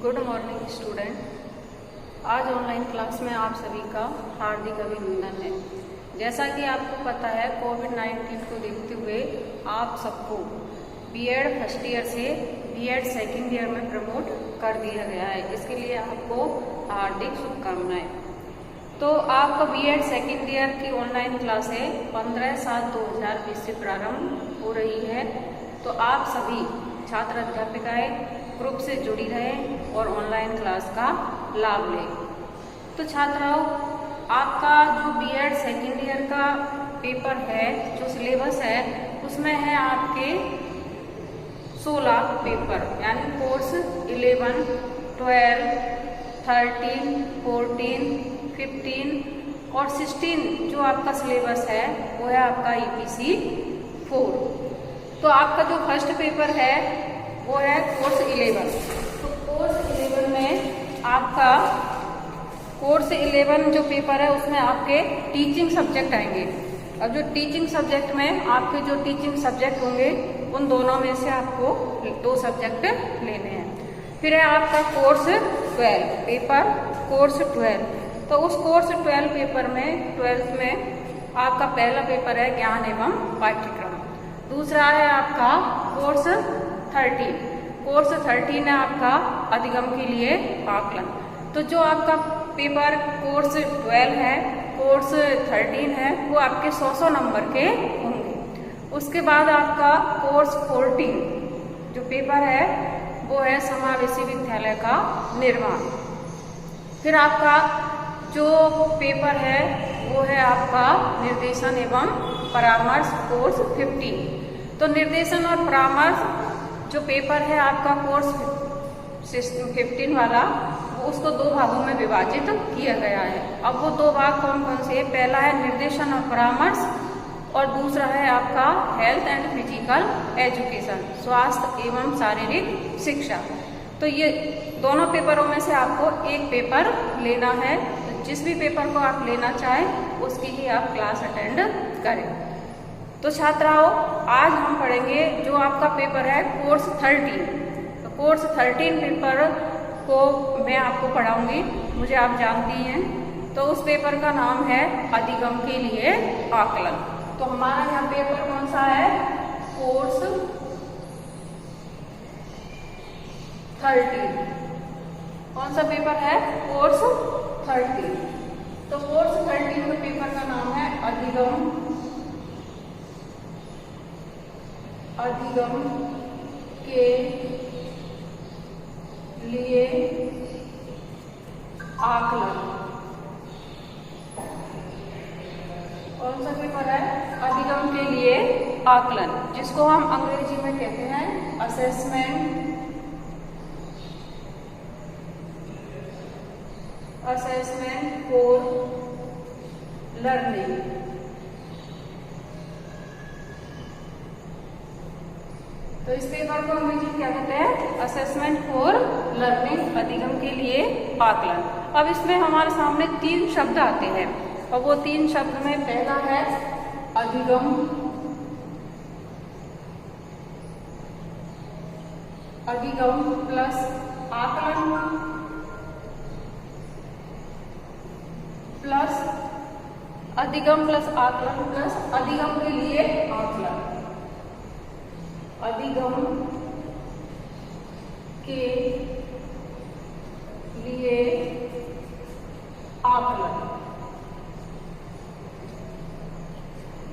Good morning student. आज online class में आप सभी का हार्दिक अभिनंदन है। जैसा कि आपको पता है, कोविड-19 को देखते हुए आप सबको बीएड फर्स्ट ईयर से बीएड सेकेंड ईयर में प्रमोट कर दिया गया है। इसके लिए आपको हार्दिक शुभकामनाएं। तो आपका बीएड सेकेंड ईयर की ऑनलाइन क्लासें 15/7/2020 से प्रारंभ हो रही है। तो आप सभी छात्र अध्यापिकाएं ग्रुप से जुड़ी रहें और ऑनलाइन क्लास का लाभ लें। तो छात्राओं, आपका जो बीएड सेकेंड ईयर का पेपर है, जो सिलेबस है, उसमें है आपके 16 पेपर, यानी कोर्स 11, 12, 13, 14, 15 और 16 जो आपका सिलेबस है वो है आपका EPC 4। तो आपका जो फर्स्ट पेपर है वो है कोर्स 11। तो कोर्स 11 में आपका कोर्स 11 जो पेपर है उसमें आपके टीचिंग सब्जेक्ट आएंगे। अब जो टीचिंग सब्जेक्ट में आपके जो टीचिंग सब्जेक्ट होंगे उन दोनों में से आपको 2 सब्जेक्ट लेने हैं। फिर है आपका कोर्स 12 पेपर, कोर्स 12। तो उस कोर्स 12 पेपर में 12th में आपका पहला पेपर है ज्ञान एवं पाठ्यक्रम। दूसरा है आपका कोर्स 13। कोर्स 13 है आपका अधिगम के लिए आकलन। तो जो आपका पेपर कोर्स 12 है, कोर्स 13 है, वो आपके 100 नंबर के होंगे। उसके बाद आपका कोर्स 14 जो पेपर है वो है समावेशी विद्यालय का निर्माण। फिर आपका जो पेपर है वो है आपका निर्देशन एवं परामर्श कोर्स 15। तो निर्देशन और परामर्श जो पेपर है आपका कोर्स 15 वाला, वो उसको 2 भागों में विभाजित किया गया है। अब वो 2 भाग कौन कौन से? पहला है निर्देशन और परामर्श और दूसरा है आपका हेल्थ एंड फिजिकल एजुकेशन, स्वास्थ्य एवं शारीरिक शिक्षा। तो ये दोनों पेपरों में से आपको एक पेपर लेना है। जिस भी पेपर को आप लेना चाहें उसकी ही आप क्लास अटेंड करें। तो छात्राओं, आज हम पढ़ेंगे जो आपका पेपर है कोर्स 13। तो कोर्स 13 पेपर को मैं आपको पढ़ाऊंगी, मुझे आप जानती हैं। तो उस पेपर का नाम है अधिगम के लिए आकलन। तो हमारा यहाँ पेपर कौन सा है? कोर्स 13। कौन सा पेपर है? कोर्स 13। तो कोर्स 13 के पेपर का नाम है अधिगम के लिए आकलन। कौन सा पेपर है? अधिगम के लिए आकलन, जिसको हम अंग्रेजी में कहते हैं असेसमेंट फॉर लर्निंग। तो इस पेपर को अंग्रेजी क्या कहते हैं? असेसमेंट फॉर लर्निंग, अधिगम के लिए आकलन। अब इसमें हमारे सामने 3 शब्द आते हैं और वो 3 शब्द में पहला है अधिगम, अधिगम प्लस आकलन प्लस अधिगम प्लस आकलन प्लस अधिगम के लिए आकलन। अधिगम के लिए आकलन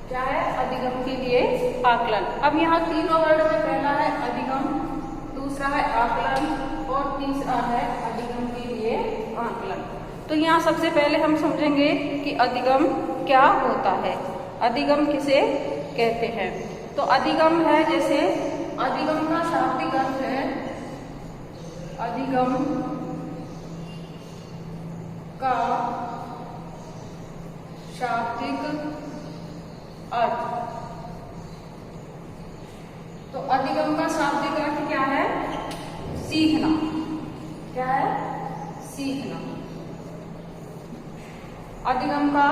क्या है? अधिगम के लिए आकलन। अब यहाँ तीनों वर्ड में पहला है अधिगम, दूसरा है आकलन और तीसरा है अधिगम के लिए आकलन। तो यहाँ सबसे पहले हम समझेंगे कि अधिगम क्या होता है, अधिगम किसे कहते हैं। तो अधिगम है, जैसे अधिगम का शाब्दिक अर्थ है, अधिगम का शाब्दिक अर्थ। तो अधिगम का शाब्दिक अर्थ क्या है? सीखना। क्या है? सीखना। अधिगम का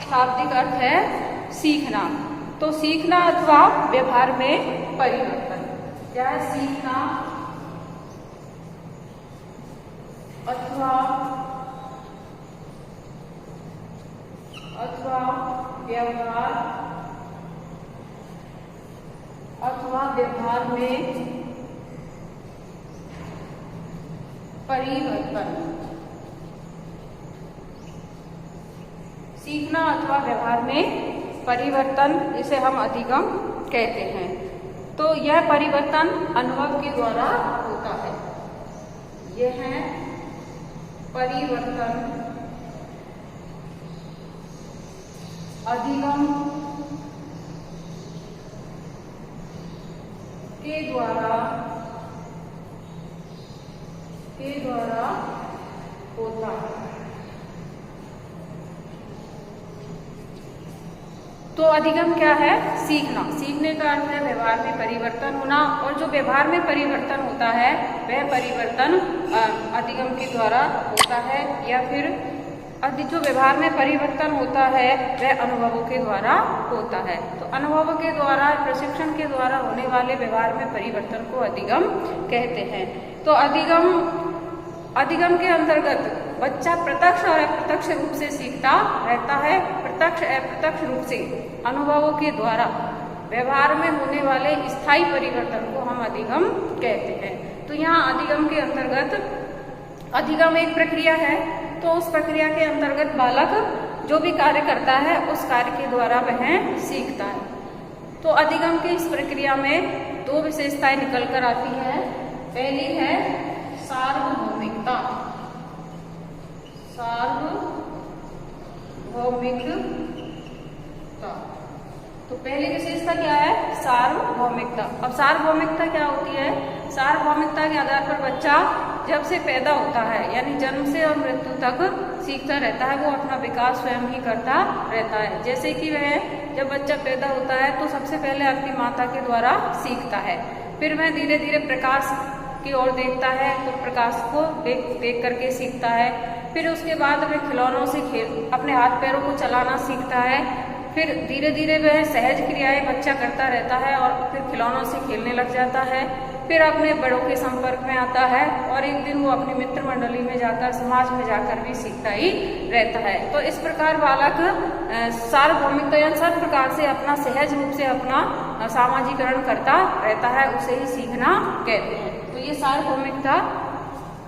शाब्दिक अर्थ है सीखना। तो सीखना अथवा व्यवहार में परिवर्तन। क्या है? सीखना में परिवर्तन। सीखना अथवा व्यवहार में परिवर्तन, इसे हम अधिगम कहते हैं। तो यह परिवर्तन अनुभव के द्वारा होता है। यह है परिवर्तन अधिगम के द्वारा होता है। तो अधिगम क्या है? सीखना। सीखने का अर्थ है व्यवहार में परिवर्तन होना, और जो व्यवहार में परिवर्तन होता है वह परिवर्तन अधिगम के द्वारा होता है, या फिर जो व्यवहार में परिवर्तन होता है वह अनुभवों के द्वारा होता है। तो अनुभवों के द्वारा, प्रशिक्षण के द्वारा होने वाले व्यवहार में परिवर्तन को अधिगम कहते हैं। तो अधिगम के अंतर्गत बच्चा प्रत्यक्ष और अप्रत्यक्ष रूप से सीखता रहता है। प्रत्यक्ष अप्रत्यक्ष रूप से अनुभवों के द्वारा व्यवहार में होने वाले स्थायी परिवर्तन को हम अधिगम कहते हैं। तो यहाँ अधिगम के अंतर्गत, अधिगम एक प्रक्रिया है, तो उस प्रक्रिया के अंतर्गत बालक जो भी कार्य करता है उस कार्य के द्वारा वह सीखता है। तो अधिगम की इस प्रक्रिया में दो विशेषताएं निकल कर आती है। पहली है सार्वभौमिकता। तो पहली विशेषता क्या है? सार्वभौमिकता। अब सार्वभौमिकता क्या होती है? सार्वभौमिकता के आधार पर बच्चा जब से पैदा होता है, यानी जन्म से और मृत्यु तक सीखता रहता है, वो अपना विकास स्वयं ही करता रहता है। जैसे कि वह जब बच्चा पैदा होता है तो सबसे पहले अपनी माता के द्वारा सीखता है, फिर वह धीरे धीरे प्रकाश की ओर देखता है, तो प्रकाश को देख करके सीखता है। फिर उसके बाद वह खिलौनों से अपने हाथ पैरों को चलाना सीखता है। फिर धीरे धीरे वह सहज क्रियाएं बच्चा करता रहता है और फिर खिलौनों से खेलने लग जाता है। फिर अपने बड़ों के संपर्क में आता है और एक दिन वो अपनी मित्र मंडली में जाकर, समाज में जाकर भी सीखता ही रहता है। तो इस प्रकार बालक सार्वभौमिकता या सब प्रकार से अपना सहज रूप से अपना सामाजिकरण करता रहता है, उसे ही सीखना कहते हैं। तो ये सार्वभौमिकता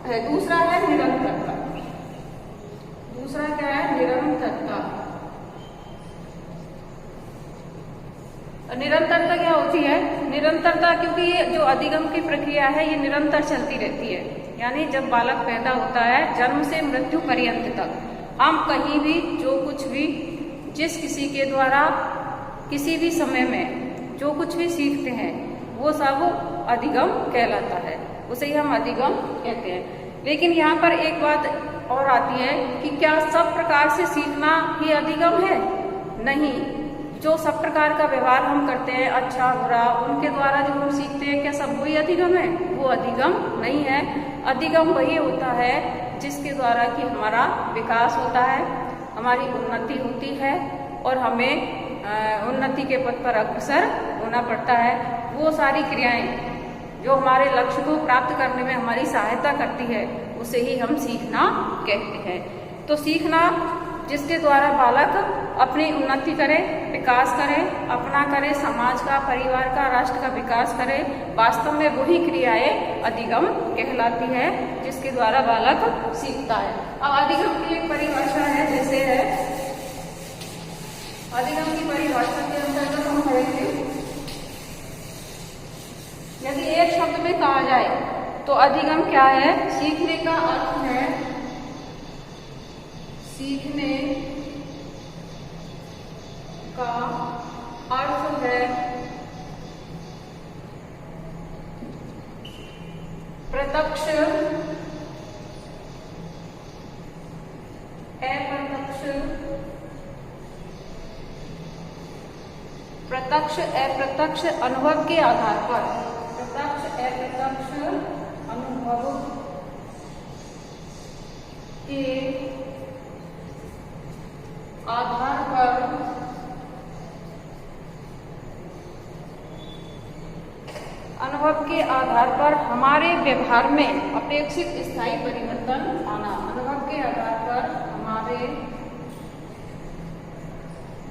है। दूसरा है निरंतरता। दूसरा क्या है? निरंतरता। निरंतरता क्या होती है? निरंतरता, क्योंकि ये जो अधिगम की प्रक्रिया है ये निरंतर चलती रहती है। यानी जब बालक पैदा होता है, जन्म से मृत्यु पर्यंत तक हम कहीं भी जो कुछ भी, जिस किसी के द्वारा किसी भी समय में जो कुछ भी सीखते हैं वो सब अधिगम कहलाता है, उसे ही हम अधिगम कहते हैं। लेकिन यहाँ पर एक बात और आती है कि क्या सब प्रकार से सीखना ही अधिगम है? नहीं। जो सब प्रकार का व्यवहार हम करते हैं, अच्छा बुरा, उनके द्वारा जो हम सीखते हैं, क्या सब वही अधिगम है? वो अधिगम नहीं है। अधिगम वही होता है जिसके द्वारा कि हमारा विकास होता है, हमारी उन्नति होती है और हमें उन्नति के पथ पर अग्रसर होना पड़ता है। वो सारी क्रियाएं जो हमारे लक्ष्य को प्राप्त करने में हमारी सहायता करती है, उसे ही हम सीखना कहते हैं। तो सीखना जिसके द्वारा बालक अपनी उन्नति करे, विकास करे, अपना करे, समाज का, परिवार का, राष्ट्र का विकास करे, वास्तव में वही क्रियाएं अधिगम कहलाती है जिसके द्वारा बालक सीखता है। अब अधिगम की एक परिभाषा है, जैसे है अधिगम की परिभाषा के अंतर्गत हम पढ़ेंगे। यदि एक शब्द में कहा जाए तो अधिगम क्या है? सीखने का अर्थ है, सीखने का अर्थ है प्रत्यक्ष अप्रत्यक्ष अनुभव के आधार पर, प्रत्यक्ष अप्रत्यक्ष अनुभव के आधार पर हमारे व्यवहार में अपेक्षित स्थायी परिवर्तन आना। अनुभव के आधार पर हमारे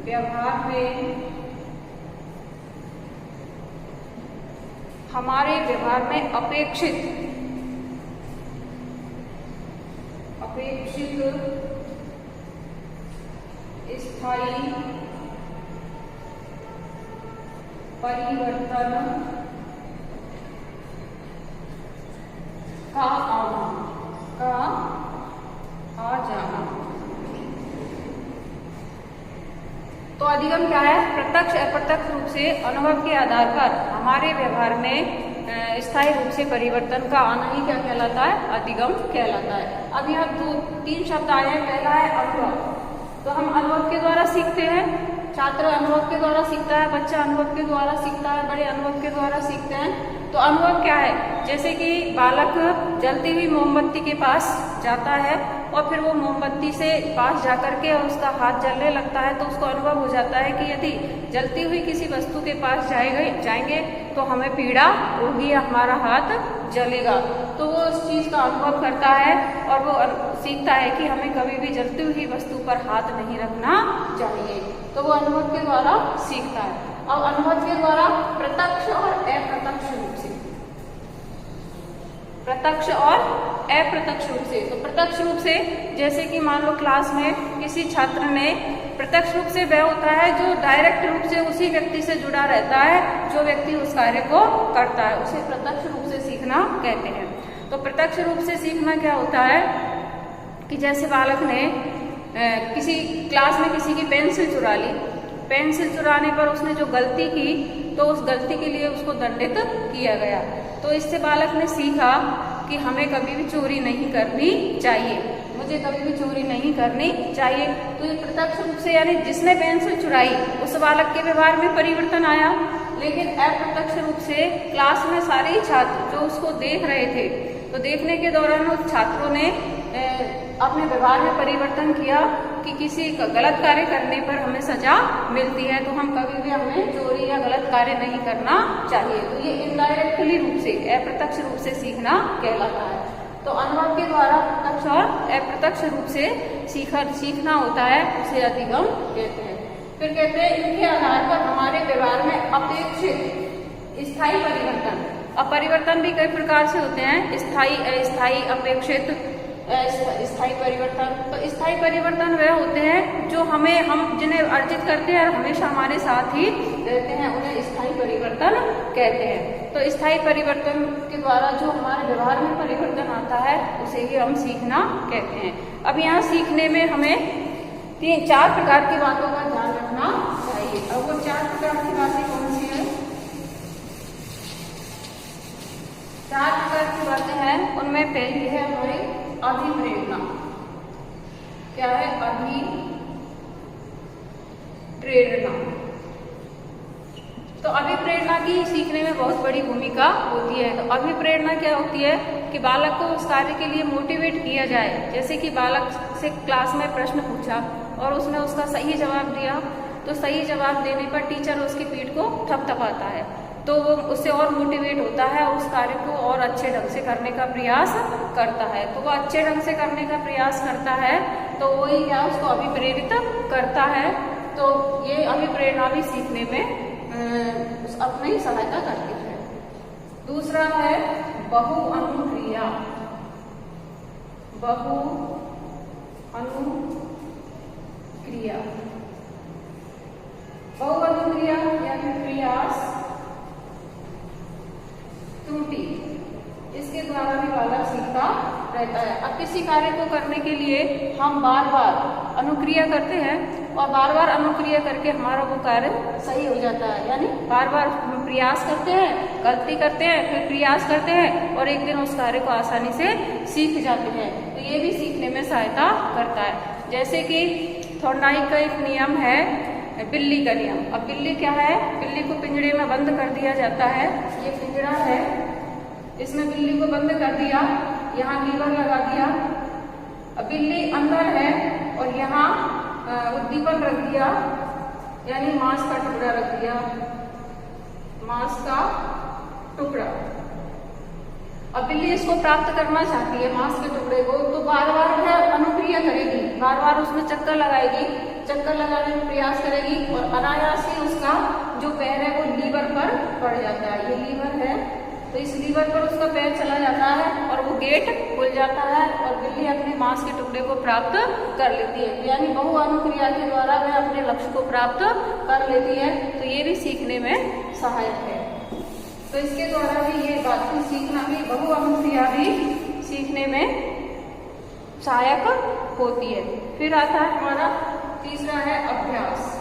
व्यवहार में हमारे व्यवहार में अपेक्षित स्थायी परिवर्तन का आ जाना। तो अधिगम क्या है? प्रत्यक्ष अप्रत्यक्ष रूप से अनुभव के आधार पर हमारे व्यवहार में स्थायी रूप से परिवर्तन का आना ही क्या कहलाता है? अधिगम कहलाता है। अब यहाँ 2-3 शब्द आए हैं। पहला है अनुभव। तो हम अनुभव के द्वारा सीखते हैं, छात्र अनुभव के द्वारा सीखता है, बच्चा अनुभव के द्वारा सीखता है, बड़े अनुभव के द्वारा सीखते हैं। तो अनुभव क्या है? जैसे कि बालक जलती हुई मोमबत्ती के पास जाता है और फिर वो मोमबत्ती से पास जाकर के और उसका हाथ जलने लगता है, तो उसको अनुभव हो जाता है कि यदि जलती हुई किसी वस्तु के पास जाएंगे तो हमें पीड़ा होगी या हमारा हाथ जलेगा। तो वो उस चीज का अनुभव करता है और वो सीखता है कि हमें कभी भी जलती हुई वस्तु पर हाथ नहीं रखना चाहिए। तो वो अनुभव के द्वारा सीखता है। अब अनुभव के द्वारा प्रत्यक्ष और अप्रत्यक्ष रूप से, प्रत्यक्ष और अप्रत्यक्ष रूप से। तो प्रत्यक्ष रूप से जैसे कि मान लो क्लास में किसी छात्र ने, प्रत्यक्ष रूप से वह होता है जो डायरेक्ट रूप से उसी व्यक्ति से जुड़ा रहता है, जो व्यक्ति उस कार्य को करता है, उसे प्रत्यक्ष रूप से सीखना कहते हैं। तो प्रत्यक्ष रूप से सीखना क्या होता है कि जैसे बालक ने किसी क्लास में किसी की पेंसिल चुरा ली, पेंसिल चुराने पर उसने जो गलती की तो उस गलती के लिए उसको दंडित किया गया। तो इससे बालक ने सीखा कि हमें कभी भी चोरी नहीं करनी चाहिए, मुझे कभी भी चोरी नहीं करनी चाहिए। तो ये प्रत्यक्ष रूप से, यानी जिसने पेंसिल चुराई उस बालक के व्यवहार में परिवर्तन आया। लेकिन अप्रत्यक्ष रूप से क्लास में सारे ही छात्र जो उसको देख रहे थे, तो देखने के दौरान उस छात्रों ने अपने व्यवहार में परिवर्तन किया कि किसी गलत कार्य करने पर हमें सजा मिलती है, तो हम कभी भी हमें चोरी या गलत कार्य नहीं करना चाहिए। तो ये इनडायरेक्टली रूप से, अप्रत्यक्ष रूप से सीखना कहलाता है। तो अनुभव के द्वारा प्रत्यक्ष और अप्रत्यक्ष रूप से सीखना होता है, उसे अधिगम कहते हैं। फिर कहते हैं इनके आधार पर हमारे व्यवहार में अपेक्षित स्थायी परिवर्तन। अब परिवर्तन भी कई प्रकार से होते हैं, स्थायी, अस्थायी, अपेक्षित, स्थायी परिवर्तन। तो स्थायी परिवर्तन वह होते हैं जो हम जिन्हें अर्जित करते हैं और हमेशा हमारे साथ ही रहते हैं, उन्हें स्थायी परिवर्तन कहते हैं। तो स्थायी परिवर्तन के द्वारा जो हमारे व्यवहार में परिवर्तन आता है उसे ही हम सीखना कहते हैं। अब यहाँ सीखने में हमें 3-4 प्रकार की बातों का ध्यान रखना चाहिए। अब वो 4 प्रकार की बातें कौन सी है? 4 प्रकार की बातें हैं। उनमें पहली है हमारी अभिप्रेरणा। क्या है? अभिप्रेरणा। तो अभिप्रेरणा की सीखने में बहुत बड़ी भूमिका होती है। तो अभिप्रेरणा क्या होती है कि बालक को उस कार्य के लिए मोटिवेट किया जाए। जैसे कि बालक से क्लास में प्रश्न पूछा और उसने उसका सही जवाब दिया, तो सही जवाब देने पर टीचर उसकी पीठ को थपथपाता है, तो वो उससे और मोटिवेट होता है, उस कार्य को और अच्छे ढंग से करने का प्रयास करता है। तो वो अच्छे ढंग से करने का प्रयास करता है तो वही क्या उसको अभिप्रेरित करता है। तो ये अभिप्रेरणा भी सीखने में अपनी सहायता करती है। दूसरा है बहुअनुक्रिया। बहुअनुक्रिया, बहुअनुक्रिया या फिर प्रयास त्रुटि, इसके द्वारा भी बालक सीखता रहता है। अब किसी कार्य को करने के लिए हम बार बार अनुक्रिया करते हैं और बार बार अनुक्रिया करके हमारा वो कार्य सही हो जाता है, यानी बार बार प्रयास करते हैं, गलती करते हैं, फिर प्रयास करते हैं और एक दिन उस कार्य को आसानी से सीख जाते हैं। तो ये भी सीखने में सहायता करता है। जैसे कि थॉर्नडाइक का एक नियम है, बिल्ली का नियम। अब बिल्ली क्या है? बिल्ली को पिंजड़े में बंद कर दिया जाता है। ये पिंजड़ा है, इसमें बिल्ली को बंद कर दिया, यहाँ लीवर लगा दिया। अब बिल्ली अंदर है और यहाँ उद्दीपन रख दिया, यानी मांस का टुकड़ा रख दिया, मांस का टुकड़ा। अब बिल्ली इसको प्राप्त करना चाहती है, मांस के टुकड़े को, तो बार बार वह अनुक्रिया करेगी, बार बार उसमें चक्कर लगाएगी, चक्कर लगाने में प्रयास करेगी और अनायास ही उसका जो पैर है वो लीवर पर पड़ जाता है। ये लीवर है, तो इस लीवर पर उसका पैर चला जाता है और वो गेट खुल जाता है और बिल्ली अपने मांस के टुकड़े को प्राप्त कर लेती है। यानी बहु अनुक्रिया के द्वारा वह अपने लक्ष्य को प्राप्त कर लेती है। तो ये भी सीखने में सहायक है। तो इसके द्वारा भी ये बात सीखना भी, बहु अनुक्रिया भी सीखने में सहायक होती है। फिर आता है हमारा तीसरा है अभ्यास।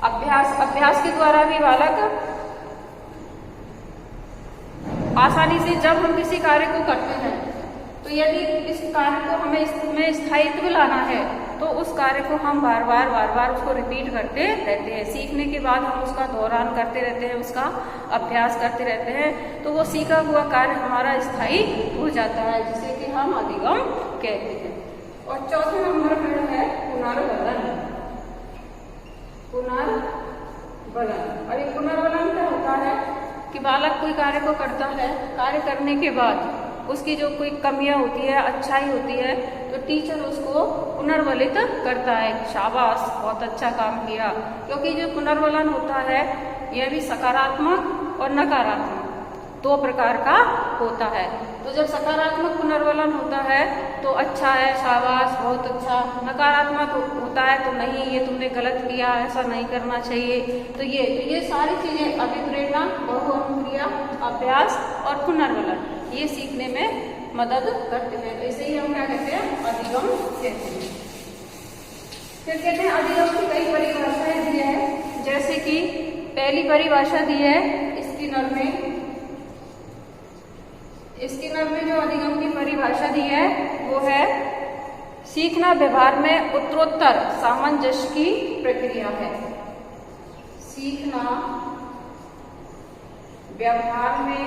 अभ्यास के द्वारा भी बालक आसानी से, जब हम किसी कार्य को करते हैं तो यदि इस कार्य को हमें इसमें स्थायित्व लाना है तो उस कार्य को हम बार बार उसको रिपीट करते रहते हैं। सीखने के बाद हम उसका दोहरान करते रहते हैं, उसका अभ्यास करते रहते हैं, तो वो सीखा हुआ कार्य हमारा स्थायी हो जाता है, जिसे कि हम अधिगम कहते हैं। और चौथे नंबर पर है पुनर्वलन। पुनर्वलन, और ये पुनर्वलन क्या होता है कि बालक कोई कार्य को करता है, कार्य करने के बाद उसकी जो कोई कमियां होती है, अच्छाई होती है, तो टीचर उसको पुनर्वलित करता है, शाबाश बहुत अच्छा काम किया। क्योंकि जो पुनर्वलन होता है यह भी सकारात्मक और नकारात्मक दो प्रकार का होता है। तो जब सकारात्मक पुनर्वलन होता है तो अच्छा है, शाबाश बहुत अच्छा। नकारात्मक होता है तो नहीं, ये तुमने गलत किया, ऐसा नहीं करना चाहिए। तो ये सारी चीजें अभिप्रेरणा, बहु अनुक्रिया, अभ्यास और पुनर्वलन ये सीखने में मदद करते हैं। तो इसे ही हम क्या कहते हैं, अधिगम कहते हैं। फिर कहते हैं अधिगम की कई परिभाषाएं दी है, जैसे कि पहली परिभाषा दी है स्किनर में जो अधिगम की परिभाषा दी है वो है सीखना व्यवहार में उत्तरोत्तर सामंजस्य की प्रक्रिया है। सीखना व्यवहार में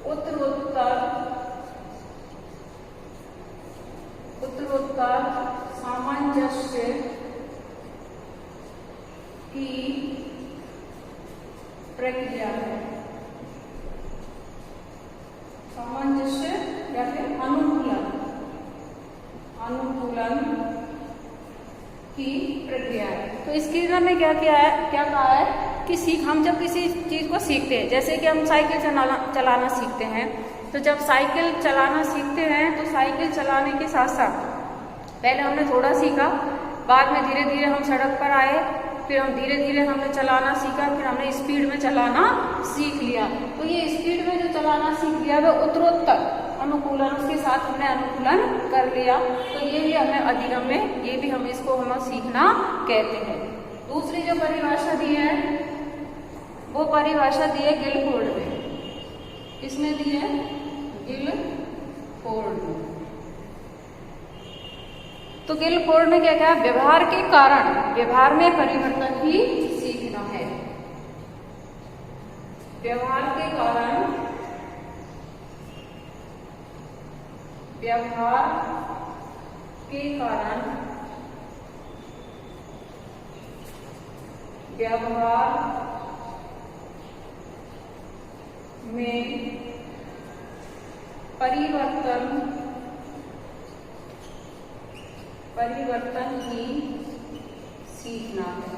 उत्तरोत्तर सामंजस्य की प्रक्रिया है। सामंजस्य या फिर अनुकूलन की प्रक्रिया है। तो इसके में क्या कहा है कि हम जब किसी चीज को सीखते हैं, जैसे कि हम साइकिल चलाना सीखते हैं, तो जब साइकिल चलाना सीखते हैं तो साइकिल चलाने के साथ साथ पहले हमने थोड़ा सीखा, बाद में धीरे धीरे हम सड़क पर आए, फिर हम धीरे धीरे हमने चलाना सीखा, फिर हमने स्पीड में चलाना सीख लिया। तो ये स्पीड में जो चलाना सीख लिया वह उत्तरोत्तर अनुकूलन, उसके साथ हमने अनुकूलन कर लिया। तो ये भी हमें अधिगम में, ये भी हम इसको हम सीखना कहते हैं। दूसरी जो परिभाषा दी है वो परिभाषा दी है गिलफोर्ड में। किसने दी है? गिलफोर्ड। तो गिलफोर्ड ने क्या कहा, व्यवहार के कारण व्यवहार में परिवर्तन ही सीखना है। व्यवहार के कारण व्यवहार में परिवर्तन ही सीखना है।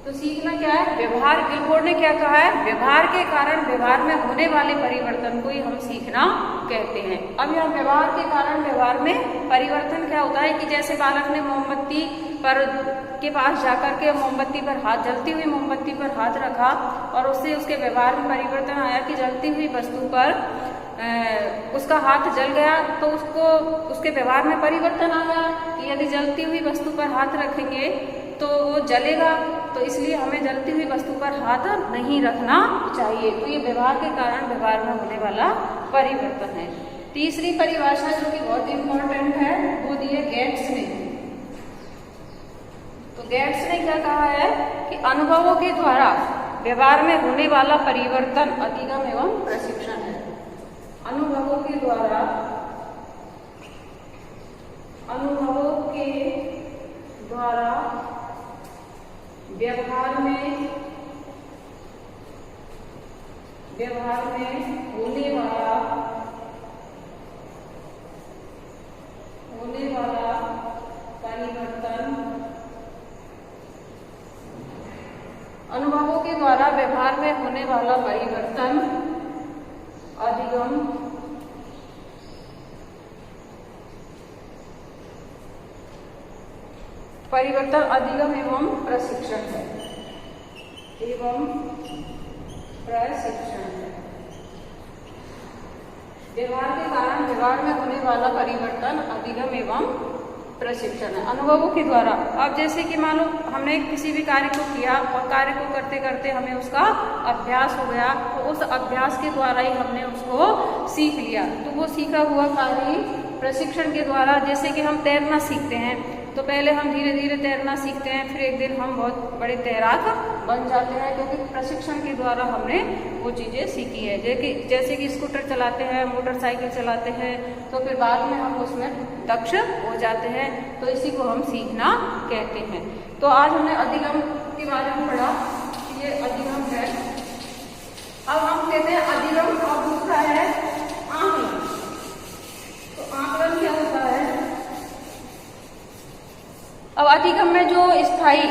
तो सीखना क्या है? व्यवहार, गिलफोर्ड ने क्या कहा है, व्यवहार के कारण व्यवहार में होने वाले परिवर्तन को ही हम सीखना कहते हैं। अब यहाँ व्यवहार के कारण व्यवहार में परिवर्तन क्या होता है कि जैसे बालक ने मोमबत्ती पर के पास जाकर के मोमबत्ती पर हाथ, जलती हुई मोमबत्ती पर हाथ रखा और उससे उसके व्यवहार में परिवर्तन आया कि जलती हुई वस्तु पर उसका हाथ जल गया, तो उसके व्यवहार में परिवर्तन आ गया कि यदि जलती हुई वस्तु पर हाथ रखेंगे तो वो जलेगा, तो इसलिए हमें जलती हुई वस्तु पर हाथ नहीं रखना चाहिए। तो ये व्यवहार के कारण व्यवहार में होने वाला परिवर्तन है। तीसरी परिभाषा जो कि बहुत इंपॉर्टेंट है वो दी है गेट्स ने। तो गेट्स ने क्या कहा है कि अनुभवों के द्वारा व्यवहार में होने वाला परिवर्तन अधिगम एवं प्रशिक्षण है। अनुभवों के द्वारा व्यवहार में होने वाला व्यवहार में होने वाला परिवर्तन अधिगम एवं प्रशिक्षण है। व्यवहार के कारण व्यवहार में होने वाला परिवर्तन अधिगम एवं प्रशिक्षण है। अनुभवों के द्वारा, अब जैसे कि मान लो हमने किसी भी कार्य को किया और कार्य को करते करते हमें उसका अभ्यास हो गया, तो उस अभ्यास के द्वारा ही हमने उसको सीख लिया। तो वो सीखा हुआ कार्य प्रशिक्षण के द्वारा, जैसे कि हम तैरना सीखते हैं तो पहले हम धीरे धीरे तैरना सीखते हैं, फिर एक दिन हम बहुत बड़े तैराक बन जाते हैं, क्योंकि प्रशिक्षण के द्वारा हमने वो चीज़ें सीखी है। जैसे कि स्कूटर चलाते हैं, मोटरसाइकिल चलाते हैं, तो फिर बाद में हम उसमें दक्ष हो जाते हैं, तो इसी को हम सीखना कहते हैं। तो आज हमने अधिगम के बारे में पढ़ा, ये अधिगम है। अब हम कहते हैं अधिगम, अब दूसरा है आकलन। तो आकलन क्या होता है? अब अधिगम में जो स्थायी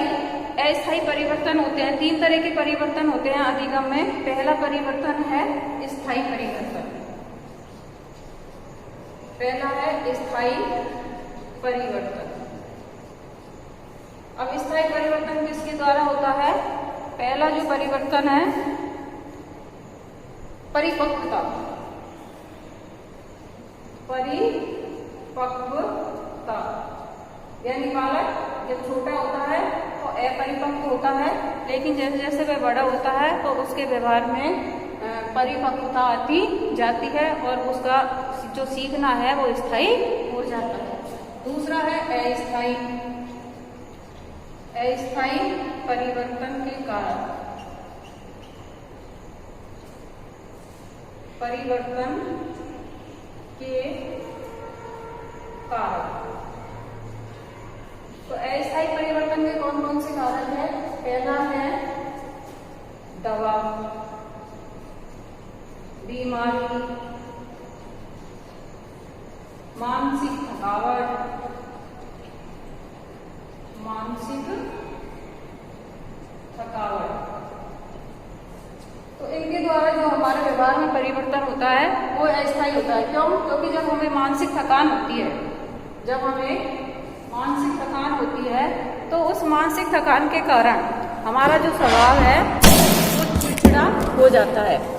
अस्थायी परिवर्तन होते हैं, 3 तरह के परिवर्तन होते हैं अधिगम में। पहला परिवर्तन है स्थायी परिवर्तन। पहला है स्थायी परिवर्तन। अब स्थायी परिवर्तन किसके द्वारा होता है? पहला जो परिवर्तन है परिपक्वता। यानी बालक जब छोटा होता है तो अपरिपक्व होता है, लेकिन जैसे जैसे वह बड़ा होता है तो उसके व्यवहार में परिपक्वता आती जाती है और उसका जो सीखना है वो स्थायी हो जाता है। दूसरा है अस्थायी परिवर्तन के कारण। तो अस्थायी परिवर्तन के कौन कौन से कारण है? पहला है दबाव, बीमारी, मानसिक थकावट। तो इनके द्वारा जो हमारे व्यवहार में परिवर्तन होता है वो अस्थायी होता है। क्यों? क्योंकि जब हमें मानसिक थकान होती है, तो उस मानसिक थकान के कारण हमारा जो स्वभाव है वो चिड़चिड़ा हो जाता है।